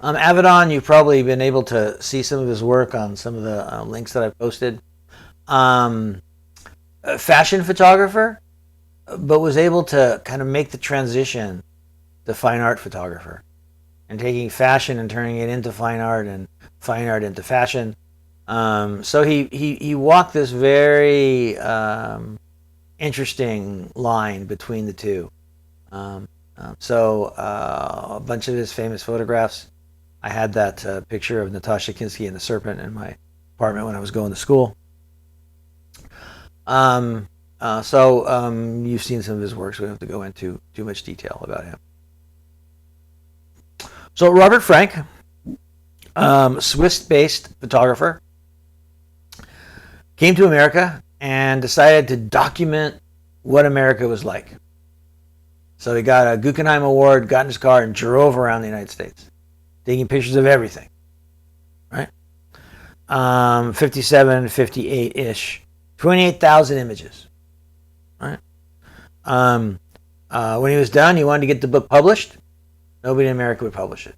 Avedon, you've probably been able to see some of his work on some of the links that I've posted. A fashion photographer, but was able to kind of make the transition to fine art photographer and taking fashion and turning it into fine art and fine art into fashion. So he walked this very interesting line between the two. A bunch of his famous photographs. I had that picture of Natasha Kinski and the serpent in my apartment when I was going to school. You've seen some of his work, so we don't have to go into too much detail about him. So Robert Frank, Swiss-based photographer, came to America and decided to document what America was like. So he got a Guggenheim Award, got in his car, and drove around the United States, taking pictures of everything. Right? 57, 58-ish, 28,000 images. Right? When he was done, he wanted to get the book published. Nobody in America would publish it.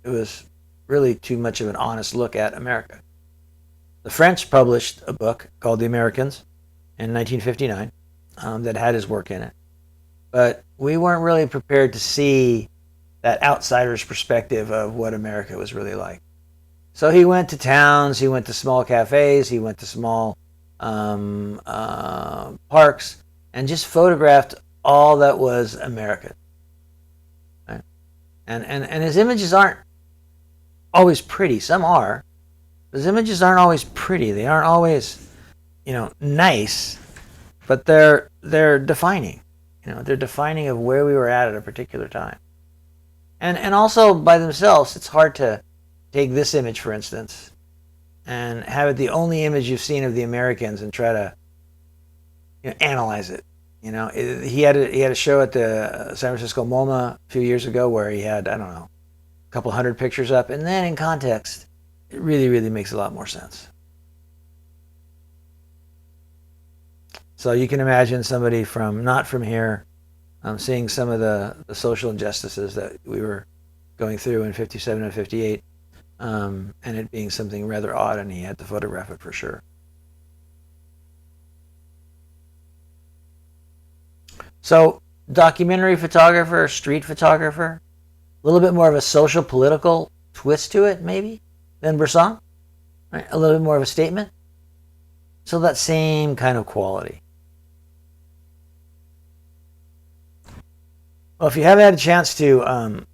It was really too much of an honest look at America. The French published a book called The Americans in 1959 that had his work in it. But we weren't really prepared to see that outsider's perspective of what America was really like. So he went to towns, he went to small cafes, he went to small parks, and just photographed all that was American. Right? And his images aren't always pretty. Some are. His images aren't always pretty. They aren't always, nice, but they're defining. They're defining of where we were at a particular time. And also by themselves, it's hard to take this image, for instance, and have it the only image you've seen of the Americans and try to analyze it. He had a show at the San Francisco MoMA a few years ago where he had, I don't know, a couple hundred pictures up, and then in context, it really, really makes a lot more sense. So you can imagine somebody not from here seeing some of the social injustices that we were going through in 57 and 58, and it being something rather odd, and he had to photograph it for sure. So documentary photographer, street photographer, a little bit more of a social political twist to it maybe than Bresson, right? A little bit more of a statement. So that same kind of quality. Well, if you haven't had a chance to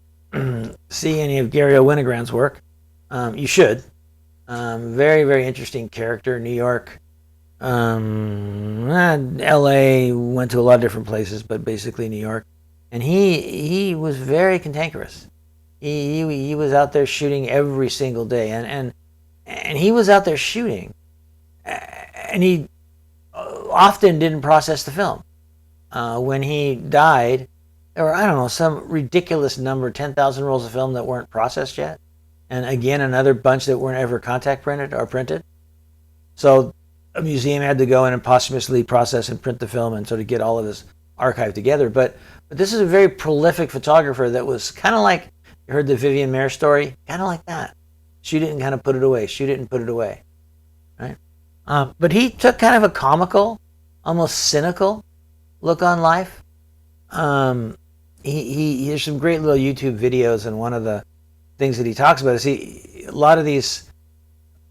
see any of Gary O. Winogrand's work, you should. Very, very interesting character. New York, L.A., went to a lot of different places, but basically New York. And he was very cantankerous. He was out there shooting every single day, and he was out there shooting, and he often didn't process the film. When he died, there were, I don't know, some ridiculous number, 10,000 rolls of film that weren't processed yet, and again another bunch that weren't ever contact printed or printed. So a museum had to go in and posthumously process and print the film and sort of get all of this archive together. But this is a very prolific photographer that was kind of like, you heard the Vivian Maier story, kind of like that. Shoot it and kind of put it away. Shoot it and put it away. Right? But he took kind of a comical, almost cynical look on life. There's some great little YouTube videos, and one of the things that he talks about is a lot of these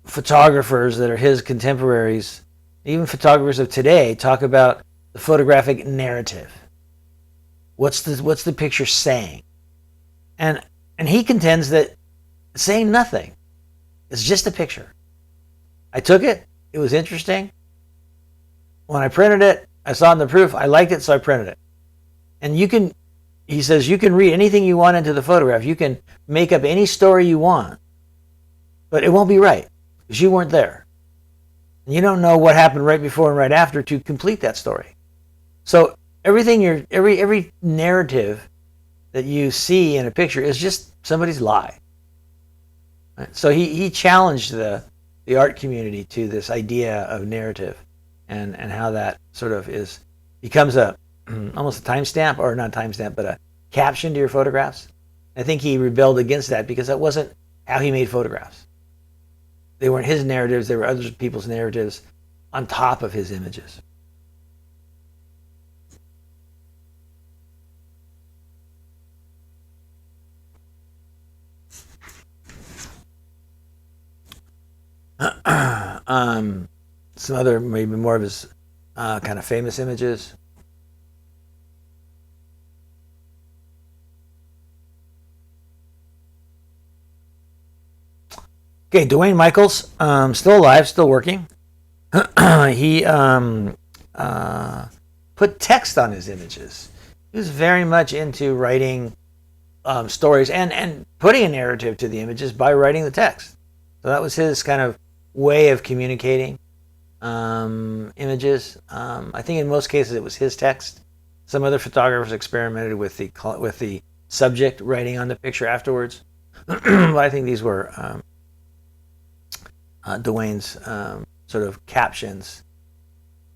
photographers that are his contemporaries, even photographers of today, talk about the photographic narrative. What's the picture saying? And he contends that it's saying nothing. It's just a picture. I took it. It was interesting. When I printed it, I saw in the proof. I liked it, so I printed it. And he says, you can read anything you want into the photograph. You can make up any story you want, but it won't be right because you weren't there. And you don't know what happened right before and right after to complete that story. So every narrative that you see in a picture is just somebody's lie. Right? So he challenged the art community to this idea of narrative and how that sort of becomes almost a timestamp, or not timestamp, but a caption to your photographs. I think he rebelled against that because that wasn't how he made photographs. They weren't his narratives, they were other people's narratives on top of his images. Some other, maybe more of his kind of famous images. Okay, Dwayne Michaels, still alive, still working. He put text on his images. He was very much into writing stories and putting a narrative to the images by writing the text. So that was his kind of way of communicating images. I think in most cases it was his text. Some other photographers experimented with the subject writing on the picture afterwards. But I think these were Dwayne's sort of captions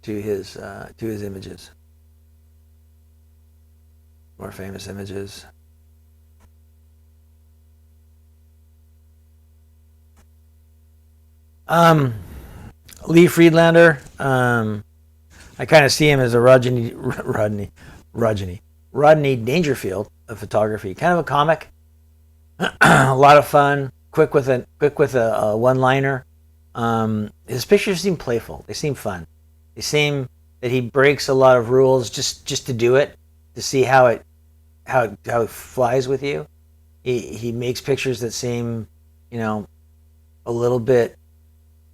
to his images. More famous images. Lee Friedlander. I kind of see him as a Rodney Dangerfield of photography. Kind of a comic. A lot of fun. Quick with a one-liner. His pictures seem playful. They seem fun. They seem that he breaks a lot of rules just to do it, to see how it flies with you. He makes pictures that seem, a little bit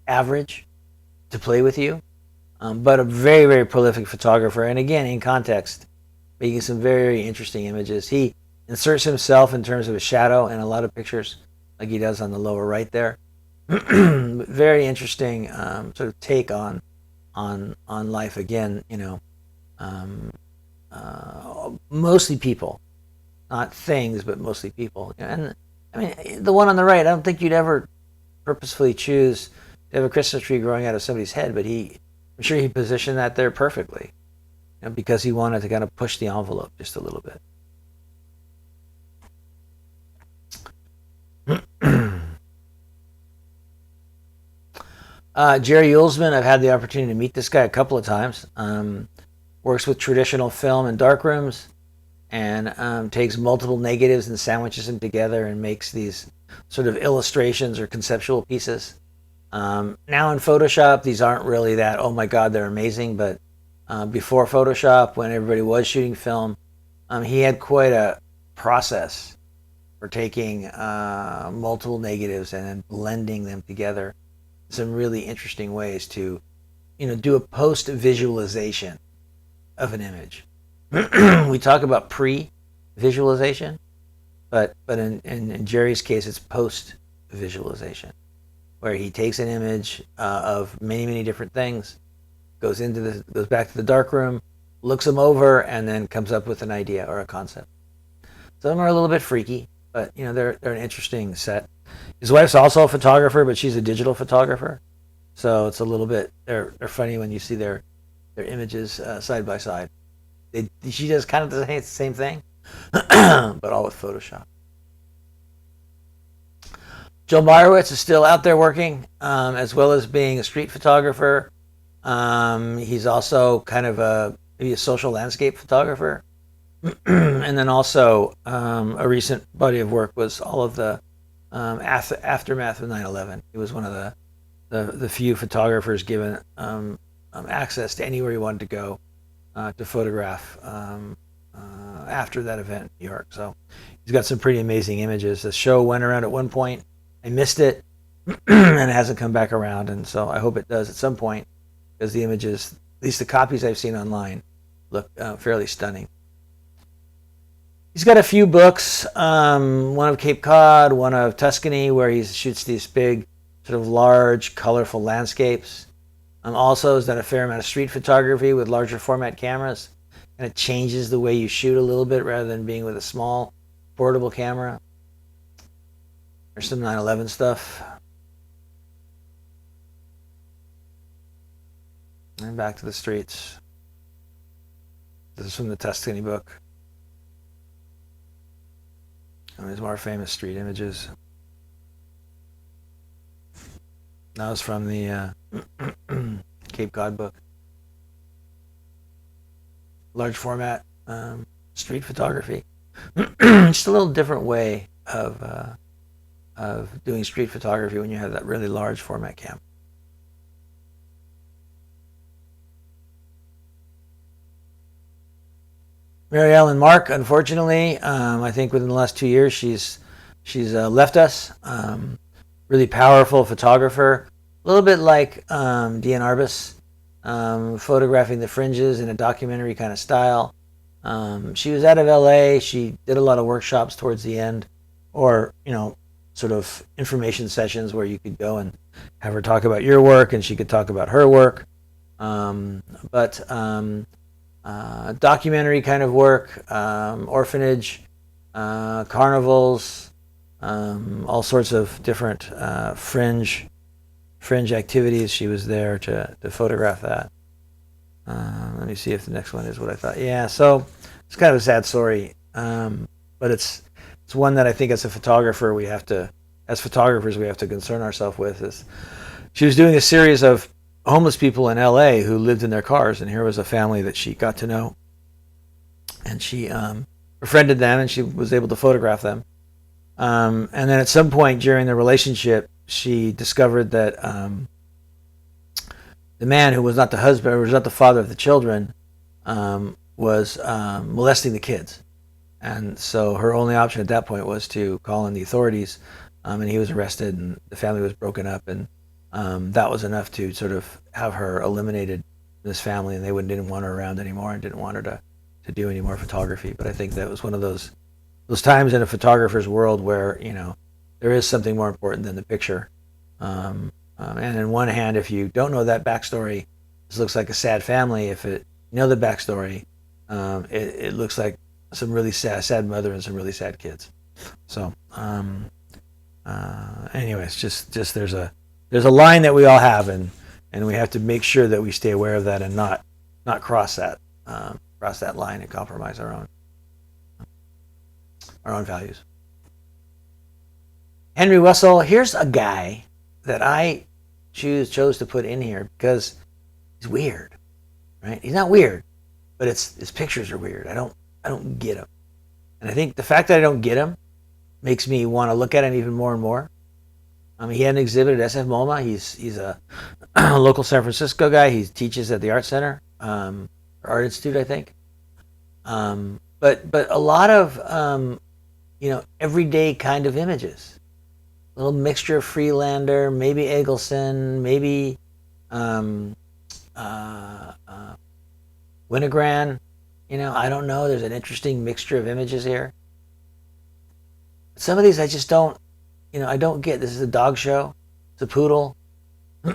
average to play with you, but a very, very prolific photographer. And again, in context, making some very, very interesting images. He inserts himself in terms of a shadow in a lot of pictures, like he does on the lower right there. Very interesting sort of take on life. Again, mostly people, not things, but mostly people. And I mean, the one on the right, I don't think you'd ever purposefully choose to have a Christmas tree growing out of somebody's head, but I'm sure he positioned that there perfectly, because he wanted to kind of push the envelope just a little bit. Jerry Uelsmann, I've had the opportunity to meet this guy a couple of times. Works with traditional film in darkrooms, and takes multiple negatives and sandwiches them together and makes these sort of illustrations or conceptual pieces. Now in Photoshop, these aren't really that, oh my God, they're amazing, but before Photoshop, when everybody was shooting film, he had quite a process for taking multiple negatives and then blending them together in some really interesting ways to, do a post-visualization of an image. We talk about pre-visualization, but in Jerry's case, it's post-visualization, where he takes an image of many, many different things, goes back to the darkroom, looks them over, and then comes up with an idea or a concept. Some of them are a little bit freaky, but they're an interesting set. His wife's also a photographer, but she's a digital photographer, so it's a little bit they're funny when you see their images side by side. She does kind of the same thing, but all with Photoshop. Joe Meyerowitz is still out there working, as well as being a street photographer. He's also kind of maybe a social landscape photographer. And then also a recent body of work was all of the aftermath of 9/11. He was one of the few photographers given access to anywhere he wanted to go to photograph after that event in New York. So he's got some pretty amazing images. The show went around at one point. I missed it, and it hasn't come back around. And so I hope it does at some point, because the images, at least the copies I've seen online, look fairly stunning. He's got a few books, one of Cape Cod, one of Tuscany, where he shoots these big, sort of large, colorful landscapes. Also has done a fair amount of street photography with larger format cameras. And it changes the way you shoot a little bit rather than being with a small, portable camera. There's some 9/11 stuff. And back to the streets. This is from the Tuscany book. Some of his more famous street images. That was from the Cape Cod book. Large format street photography. Just a little different way of doing street photography when you have that really large format camera. Mary Ellen Mark, unfortunately, I think within the last 2 years she's left us. Really powerful photographer, a little bit like Diane Arbus, photographing the fringes in a documentary kind of style. She was out of LA. She did a lot of workshops towards the end, or sort of information sessions where you could go and have her talk about your work and she could talk about her work. But documentary kind of work, orphanage, carnivals, all sorts of different fringe activities. She was there to photograph that. Let me see if the next one is what I thought. Yeah, so it's kind of a sad story, but it's one that I think as photographers we have to concern ourselves with. Is she was doing a series of homeless people in LA who lived in their cars, and here was a family that she got to know, and she befriended them, and she was able to photograph them. And then at some point during the relationship, she discovered that the man who was not the husband, or was not the father of the children, was molesting the kids. And so her only option at that point was to call in the authorities, and he was arrested, and the family was broken up, and that was enough to sort of have her eliminated from this family, and they didn't want her around anymore and didn't want her to do any more photography. But I think that was one of those times in a photographer's world where there is something more important than the picture. And in one hand, if you don't know that backstory, this looks like a sad family. If you know the backstory, it looks like some really sad mother and some really sad kids. So anyways, just there's a line that we all have, and we have to make sure that we stay aware of that and not cross that line and compromise our own values. Henry Wessel, here's a guy that I chose to put in here because he's weird, right? He's not weird, but his pictures are weird. I don't get him, and I think the fact that I don't get him makes me want to look at him even more and more. He had an exhibit at SF MoMA. He's a local San Francisco guy. He teaches at the Art Center, Art Institute, I think. But a lot of everyday kind of images. A little mixture of Freelander, maybe Eggleston, maybe Winogrand. I don't know. There's an interesting mixture of images here. Some of these I just don't, I don't get. This is a dog show. It's a poodle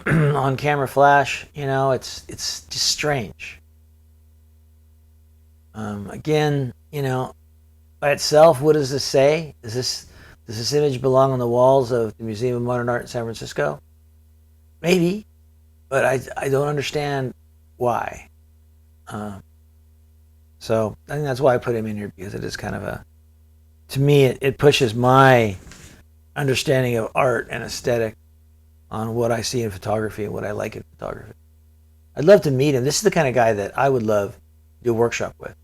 on camera flash. It's just strange. Again, by itself, what does this say? Does this image belong on the walls of the Museum of Modern Art in San Francisco? Maybe, but I don't understand why. So I think that's why I put him in here, because it is kind of to me, it pushes my understanding of art and aesthetic on what I see in photography and what I like in photography. I'd love to meet him. This is the kind of guy that I would love to do a workshop with,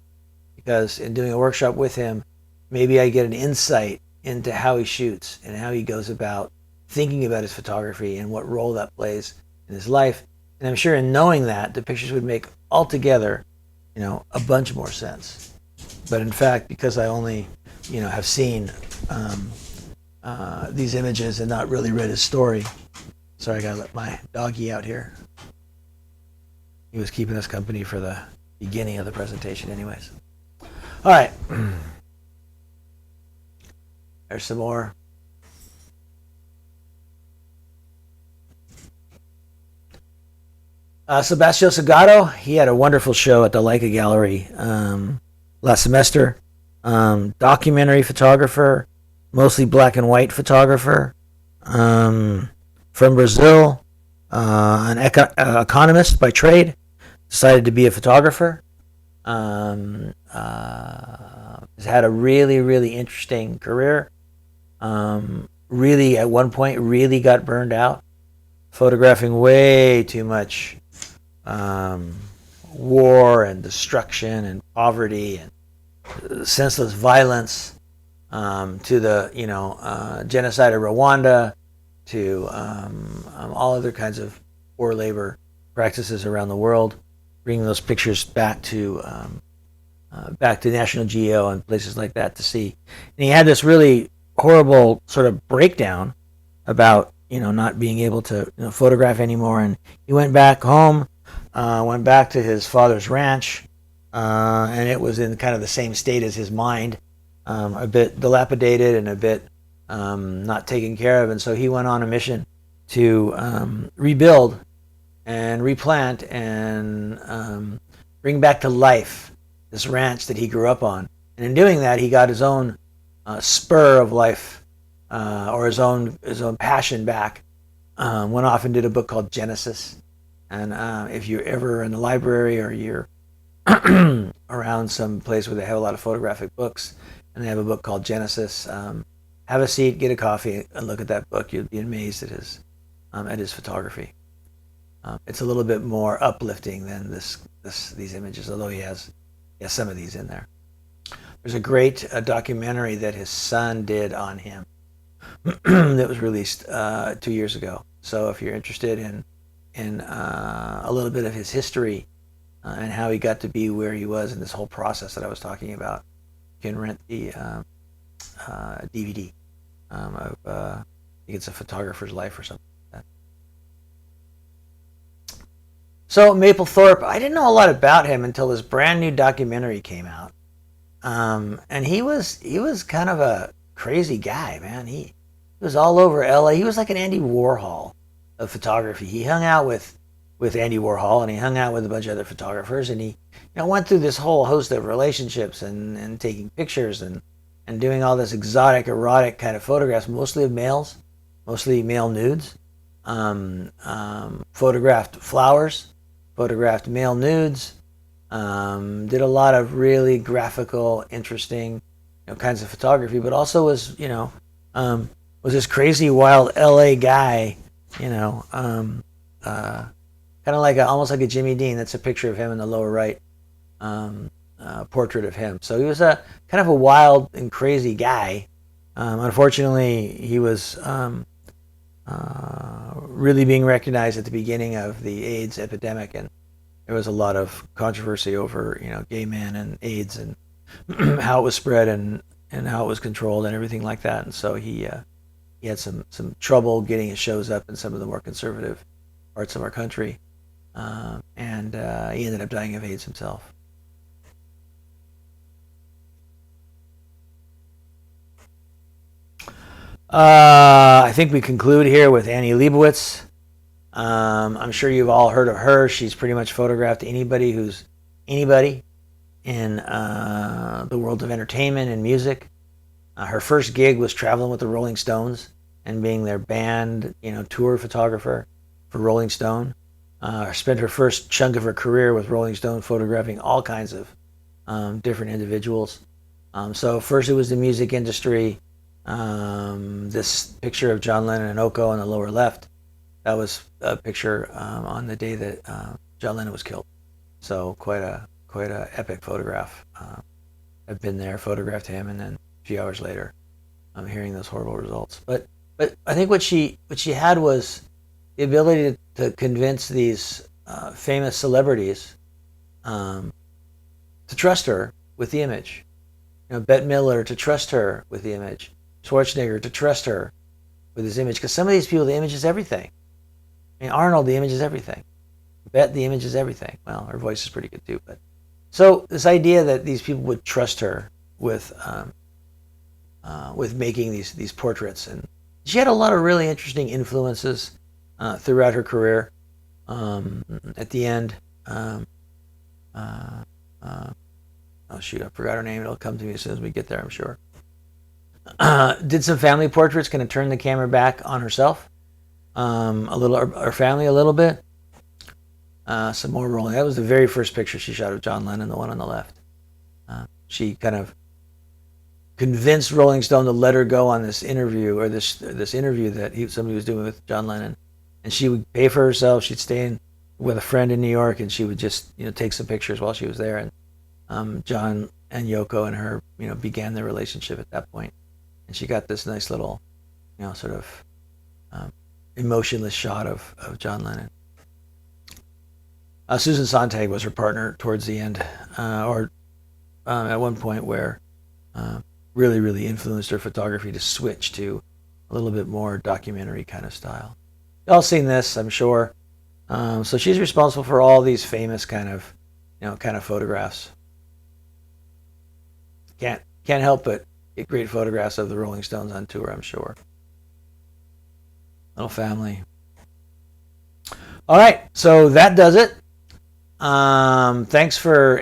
because in doing a workshop with him, maybe I get an insight into how he shoots and how he goes about thinking about his photography and what role that plays in his life. And I'm sure in knowing that, the pictures would make altogether, a bunch more sense. But in fact, because I only, have seen these images and not really read his story. Sorry, I gotta let my doggy out here. He was keeping us company for the beginning of the presentation anyways. All right. There's some more. Sebastião Salgado, he had a wonderful show at the Leica Gallery last semester. Documentary photographer, mostly black and white photographer, from Brazil, an economist by trade, decided to be a photographer. Has had a really, really interesting career. Really, at one point, really got burned out, photographing way too much war and destruction and poverty and senseless violence, to the genocide of Rwanda, to all other kinds of poor labor practices around the world, bringing those pictures back to National Geo and places like that to see. And he had this really horrible sort of breakdown about not being able to photograph anymore, and he went back home, went back to his father's ranch, and it was in kind of the same state as his mind, a bit dilapidated and a bit not taken care of. And so he went on a mission to rebuild and replant and bring back to life this ranch that he grew up on. And in doing that, he got his own spur of life, or his own passion back. Went off and did a book called Genesis. And if you're ever in the library or you're around some place where they have a lot of photographic books and they have a book called Genesis, have a seat, get a coffee, and look at that book. You'll be amazed at his photography. It's a little bit more uplifting than these images, although he has some of these in there. There's a great documentary that his son did on him that was released 2 years ago. So if you're interested in a little bit of his history and how he got to be where he was in this whole process that I was talking about, you can rent the DVD of I think it's A Photographer's Life or something like that. So Mapplethorpe, I didn't know a lot about him until this brand new documentary came out, and he was kind of a crazy guy, man. He was all over LA. He was like an Andy Warhol of photography. He hung out with Andy Warhol, and he hung out with a bunch of other photographers, and he went through this whole host of relationships and taking pictures and doing all this exotic, erotic kind of photographs, mostly of males, mostly male nudes. Photographed flowers, photographed male nudes, did a lot of really graphical, interesting kinds of photography, but also was this crazy, wild LA guy, kind of like almost like a Jimmy Dean. That's a picture of him in the lower right, portrait of him. So he was a kind of a wild and crazy guy. Unfortunately, he was really being recognized at the beginning of the AIDS epidemic, and there was a lot of controversy over gay men and AIDS and how it was spread and how it was controlled and everything like that. And so he had some trouble getting his shows up in some of the more conservative parts of our country, and he ended up dying of AIDS himself. I think we conclude here with Annie Leibovitz. I'm sure you've all heard of her. She's pretty much photographed anybody who's anybody in the world of entertainment and music. Her first gig was traveling with the Rolling Stones and being their band, tour photographer for Rolling Stone. Spent her first chunk of her career with Rolling Stone photographing all kinds of different individuals. So first it was the music industry. This picture of John Lennon and Yoko on the lower left, that was a picture on the day that John Lennon was killed. So quite a epic photograph. I've been there, photographed him, and then a few hours later, I'm hearing those horrible results. But I think what she had was the ability to convince these famous celebrities to trust her with the image. Bette Midler to trust her with the image. Schwarzenegger to trust her with his image, because some of these people, the image is everything. I mean, Arnold, the image is everything. Bette, the image is everything. Well, her voice is pretty good too, but so this idea that these people would trust her with making these portraits, and she had a lot of really interesting influences throughout her career. At the end, oh shoot, I forgot her name. It'll come to me as soon as we get there, I'm sure. Did some family portraits, kind of turn the camera back on herself, her family a little bit. some more Rolling. That was the very first picture she shot of John Lennon, the one on the left. She kind of convinced Rolling Stone to let her go on this interview, or this interview that somebody was doing with John Lennon, and she would pay for herself. She'd stay in with a friend in New York, and she would just take some pictures while she was there. And John and Yoko and her began their relationship at that point, and she got this nice little sort of emotionless shot of John Lennon. Susan Sontag was her partner towards the end, or at one point where really, really influenced her photography to switch to a little bit more documentary kind of style. You've all seen this, I'm sure. So she's responsible for all these famous kind of photographs. Can't help but get great photographs of the Rolling Stones on tour, I'm sure. Little family. All right, so that does it. Thanks for